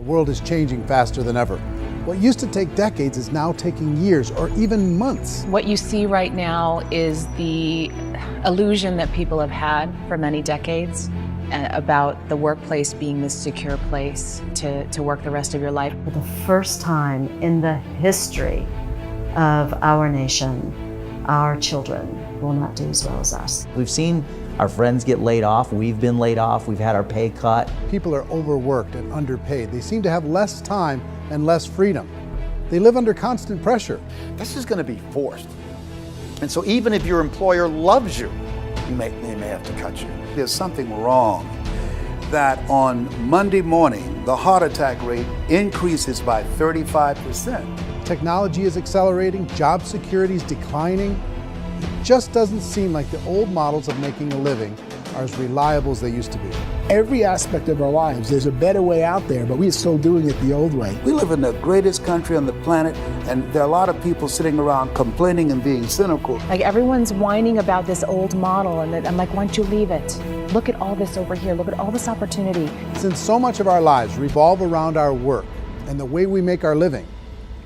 world is changing faster than ever. What used to take decades is now taking years or even months. What you see right now is the illusion that people have had for many decades about the workplace being this secure place to work the rest of your life. For the first time in the history of our nation, our children will not do as well as us. We've seen our friends get laid off, we've been laid off, we've had our pay cut. People are overworked and underpaid. They seem to have less time and less freedom. They live under constant pressure. This is going to be forced. And so even if your employer loves you, they may have to cut you. There's something wrong that on Monday morning, the heart attack rate increases by 35%. Technology is accelerating, job security is declining. It just doesn't seem like the old models of making a living are as reliable as they used to be. Every aspect of our lives, there's a better way out there, but we're still doing it the old way. We live in the greatest country on the planet, and there are a lot of people sitting around complaining and being cynical. Like everyone's whining about this old model, and I'm like, why don't you leave it? Look at all this over here. Look at all this opportunity. Since so much of our lives revolve around our work and the way we make our living,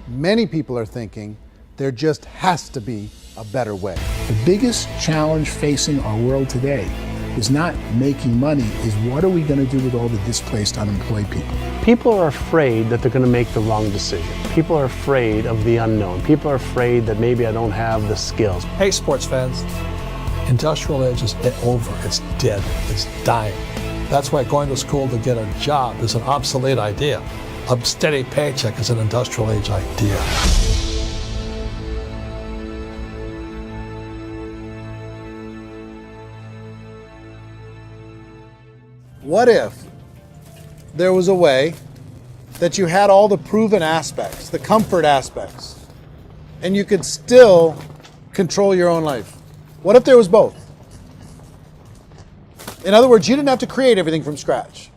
many people are thinking there just has to be a better way. The biggest challenge facing our world today is not making money, is what are we going to do with all the displaced, unemployed people? People are afraid that they're going to make the wrong decision. People are afraid of the unknown. People are afraid that maybe I don't have the skills. Hey, sports fans, industrial age is over. It's dead. It's dying. That's why going to school to get a job is an obsolete idea. A steady paycheck is an industrial age idea. What if there was a way that you had all the proven aspects, the comfort aspects, and you could still control your own life? What if there was both? In other words, you didn't have to create everything from scratch.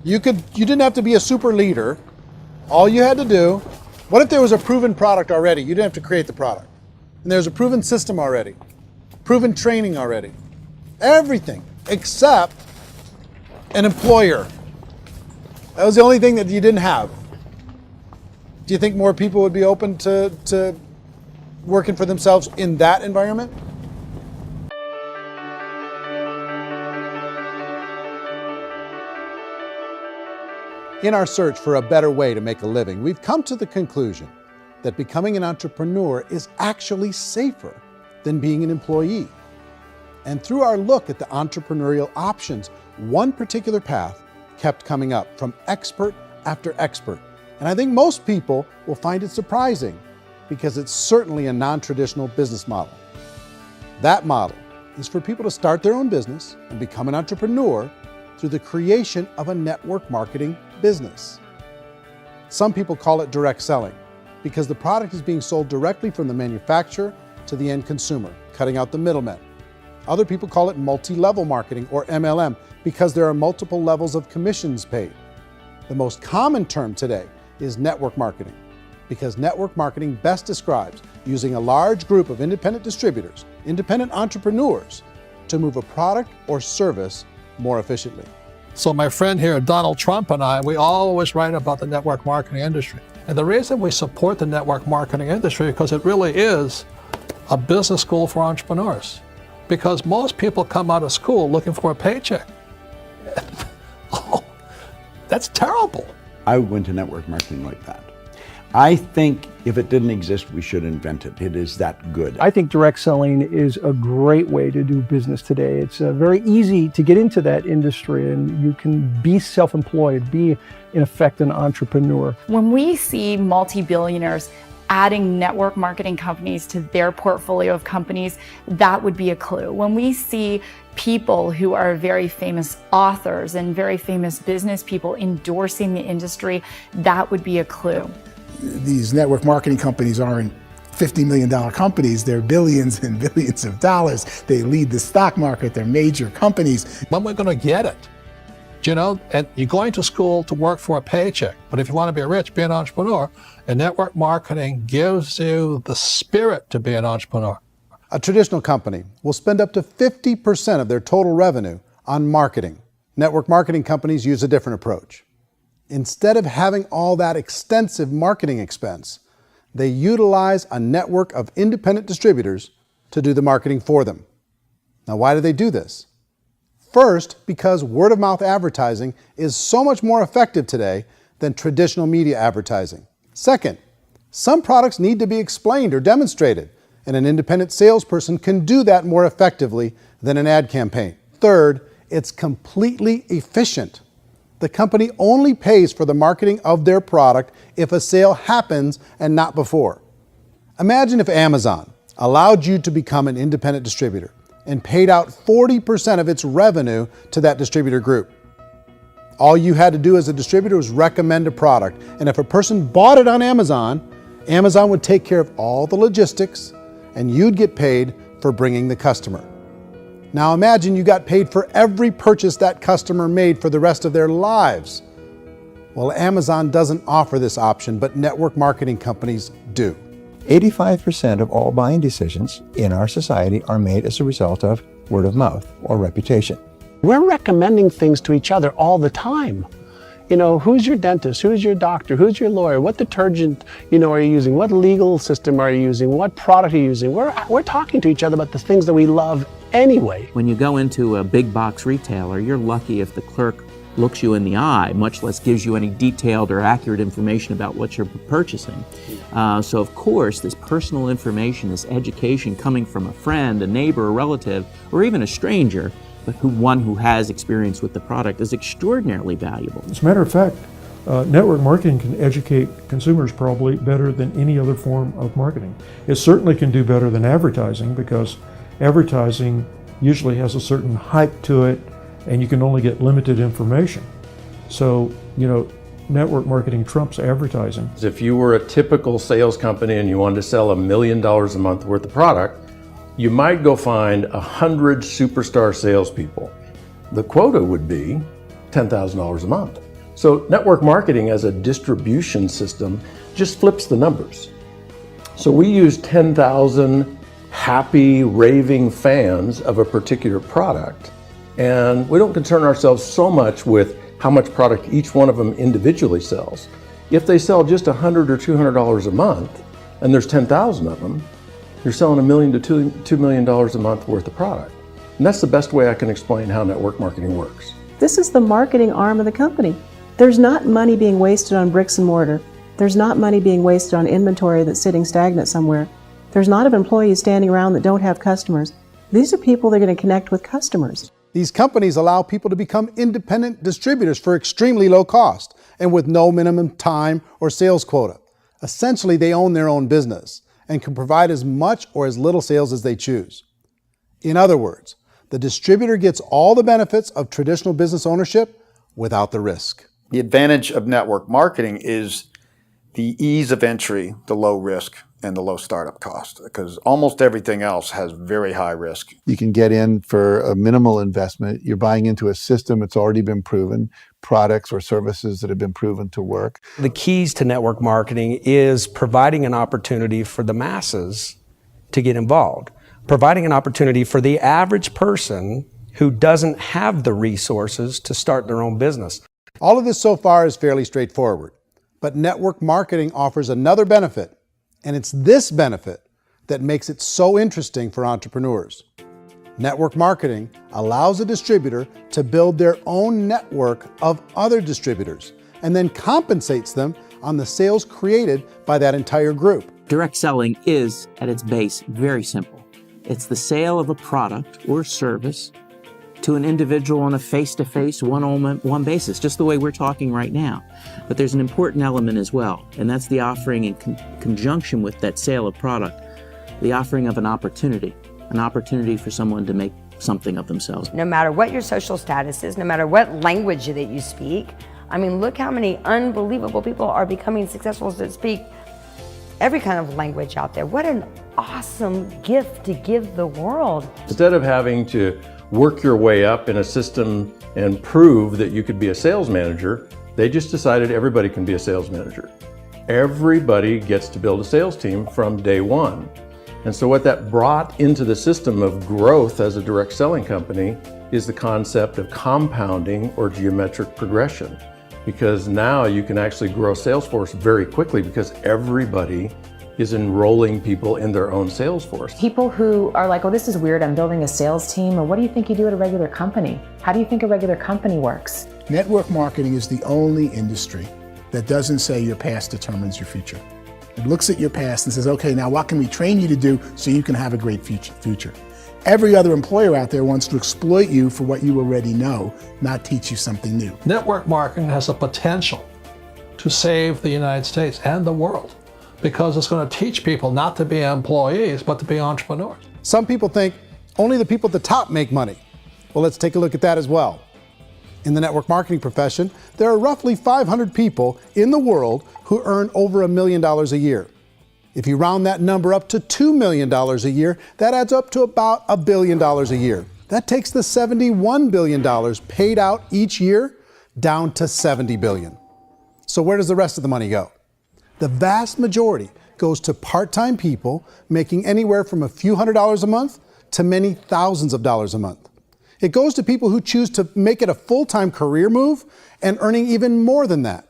You didn't have to be a super leader. All you had to do, what if there was a proven product already? You didn't have to create the product. And there's a proven system already, proven training already. Everything except an employer. That was the only thing that you didn't have. Do you think more people would be open to working for themselves in that environment? In our search for a better way to make a living, we've come to the conclusion that becoming an entrepreneur is actually safer than being an employee. And through our look at the entrepreneurial options, one particular path kept coming up from expert after expert. And I think most people will find it surprising because it's certainly a non-traditional business model. That model is for people to start their own business and become an entrepreneur through the creation of a network marketing business. Some people call it direct selling because the product is being sold directly from the manufacturer to the end consumer, cutting out the middlemen. Other people call it multi-level marketing, or MLM, because there are multiple levels of commissions paid. The most common term today is network marketing, because network marketing best describes using a large group of independent distributors, independent entrepreneurs, to move a product or service more efficiently. So my friend here, Donald Trump, and I, we always write about the network marketing industry. And the reason we support the network marketing industry is because it really is a business school for entrepreneurs. Because most people come out of school looking for a paycheck. Oh, that's terrible. I went to network marketing like that. I think if it didn't exist, we should invent it. It is that good. I think direct selling is a great way to do business today. It's very easy to get into that industry, and you can be self-employed, be in effect an entrepreneur. When we see multi-billionaires adding network marketing companies to their portfolio of companies, that would be a clue. When we see people who are very famous authors and very famous business people endorsing the industry, that would be a clue. These network marketing companies aren't $50 million companies, they're billions and billions of dollars. They lead the stock market, they're major companies. When we're going to get it? You know, and you're going to school to work for a paycheck, but if you want to be rich, be an entrepreneur, and network marketing gives you the spirit to be an entrepreneur. A traditional company will spend up to 50% of their total revenue on marketing. Network marketing companies use a different approach. Instead of having all that extensive marketing expense, they utilize a network of independent distributors to do the marketing for them. Now, why do they do this? First, because word-of-mouth advertising is so much more effective today than traditional media advertising. Second, some products need to be explained or demonstrated, and an independent salesperson can do that more effectively than an ad campaign. Third, it's completely efficient. The company only pays for the marketing of their product if a sale happens and not before. Imagine if Amazon allowed you to become an independent distributor and paid out 40% of its revenue to that distributor group. All you had to do as a distributor was recommend a product, and if a person bought it on Amazon, Amazon would take care of all the logistics and you'd get paid for bringing the customer. Now imagine you got paid for every purchase that customer made for the rest of their lives. Well, Amazon doesn't offer this option, but network marketing companies do. 85% of all buying decisions in our society are made as a result of word of mouth or reputation. We're recommending things to each other all the time. You know, who's your dentist? Who's your doctor? Who's your lawyer? What detergent, are you using? What legal system are you using? What product are you using? We're talking to each other about the things that we love anyway. When you go into a big box retailer, you're lucky if the clerk looks you in the eye, much less gives you any detailed or accurate information about what you're purchasing. So of course, this personal information, this education coming from a friend, a neighbor, a relative, or even a stranger, but one who has experience with the product is extraordinarily valuable. As a matter of fact, network marketing can educate consumers probably better than any other form of marketing. It certainly can do better than advertising, because advertising usually has a certain hype to it and you can only get limited information. So, network marketing trumps advertising. If you were a typical sales company and you wanted to sell $1 million a month worth of product, you might go find 100 superstar salespeople. The quota would be $10,000 a month. So network marketing as a distribution system just flips the numbers. So we use 10,000 happy, raving fans of a particular product, and we don't concern ourselves so much with how much product each one of them individually sells. If they sell just $100 or $200 a month, and there's 10,000 of them, you're selling $1 million to $2 million a month worth of product. And that's the best way I can explain how network marketing works. This is the marketing arm of the company. There's not money being wasted on bricks and mortar. There's not money being wasted on inventory that's sitting stagnant somewhere. There's not employees standing around that don't have customers. These are people that are going to connect with customers. These companies allow people to become independent distributors for extremely low cost and with no minimum time or sales quota. Essentially, they own their own business and can provide as much or as little sales as they choose. In other words, the distributor gets all the benefits of traditional business ownership without the risk. The advantage of network marketing is the ease of entry, the low risk, and the low startup cost, because almost everything else has very high risk. You can get in for a minimal investment. You're buying into a system that's already been proven, products or services that have been proven to work. The keys to network marketing is providing an opportunity for the masses to get involved, providing an opportunity for the average person who doesn't have the resources to start their own business. All of this so far is fairly straightforward, but network marketing offers another benefit, and it's this benefit that makes it so interesting for entrepreneurs. Network marketing allows a distributor to build their own network of other distributors and then compensates them on the sales created by that entire group. Direct selling is, at its base, very simple. It's the sale of a product or service to an individual on a face-to-face, one-on-one basis, just the way we're talking right now. But there's an important element as well, and that's the offering in conjunction with that sale of product, the offering of an opportunity for someone to make something of themselves. No matter what your social status is, no matter what language that you speak, I mean, look how many unbelievable people are becoming successful that speak every kind of language out there. What an awesome gift to give the world. Instead of having to work your way up in a system and prove that you could be a sales manager, they just decided everybody can be a sales manager. Everybody gets to build a sales team from day one. And so what that brought into the system of growth as a direct selling company is the concept of compounding or geometric progression. because now you can actually grow a sales force very quickly because everybody is enrolling people in their own sales force. People who are like, oh, this is weird, I'm building a sales team, or what do you think you do at a regular company? How do you think a regular company works? Network marketing is the only industry that doesn't say your past determines your future. It looks at your past and says, okay, now what can we train you to do so you can have a great future? Every other employer out there wants to exploit you for what you already know, not teach you something new. Network marketing has the potential to save the United States and the world because it's going to teach people not to be employees, but to be entrepreneurs. Some people think only the people at the top make money. Well, let's take a look at that as well. In the network marketing profession, there are roughly 500 people in the world who earn over $1 million a year. If you round that number up to $2 million a year, that adds up to about $1 billion a year. That takes the $71 billion paid out each year down to $70 billion. So where does the rest of the money go? The vast majority goes to part-time people making anywhere from a few $100s a month to many thousands of dollars a month. It goes to people who choose to make it a full-time career move and earning even more than that.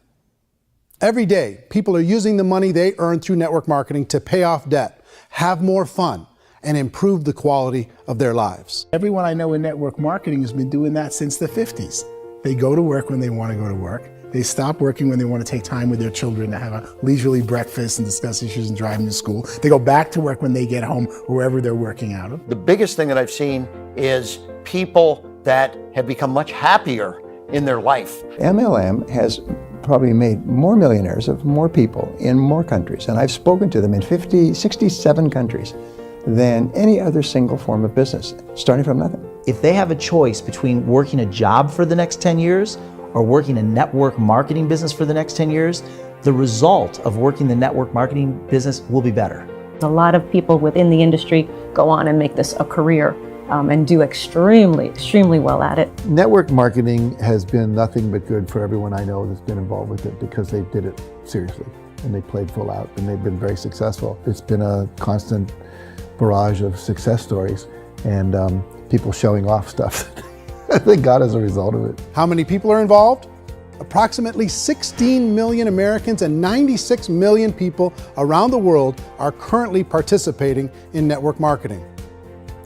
Every day, people are using the money they earn through network marketing to pay off debt, have more fun, and improve the quality of their lives. Everyone I know in network marketing has been doing that since the 50s. They go to work when they want to go to work. They stop working when they want to take time with their children to have a leisurely breakfast and discuss issues and drive them to school. They go back to work when they get home, wherever they're working out of. The biggest thing that I've seen is people that have become much happier in their life. MLM has probably made more millionaires of more people in more countries, and I've spoken to them in 67 countries, than any other single form of business, starting from nothing. If they have a choice between working a job for the next 10 years or working a network marketing business for the next 10 years, the result of working the network marketing business will be better. A lot of people within the industry go on and make this a career and do extremely well at it. Network marketing has been nothing but good for everyone I know that's been involved with it because they did it seriously and they played full out and they've been very successful. It's been a constant barrage of success stories and people showing off stuff that they got as a result of it. How many people are involved? Approximately 16 million Americans and 96 million people around the world are currently participating in network marketing.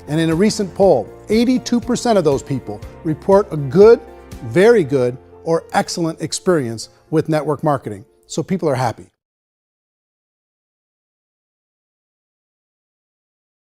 And in a recent poll, 82% of those people report a good, very good, or excellent experience with network marketing. So people are happy.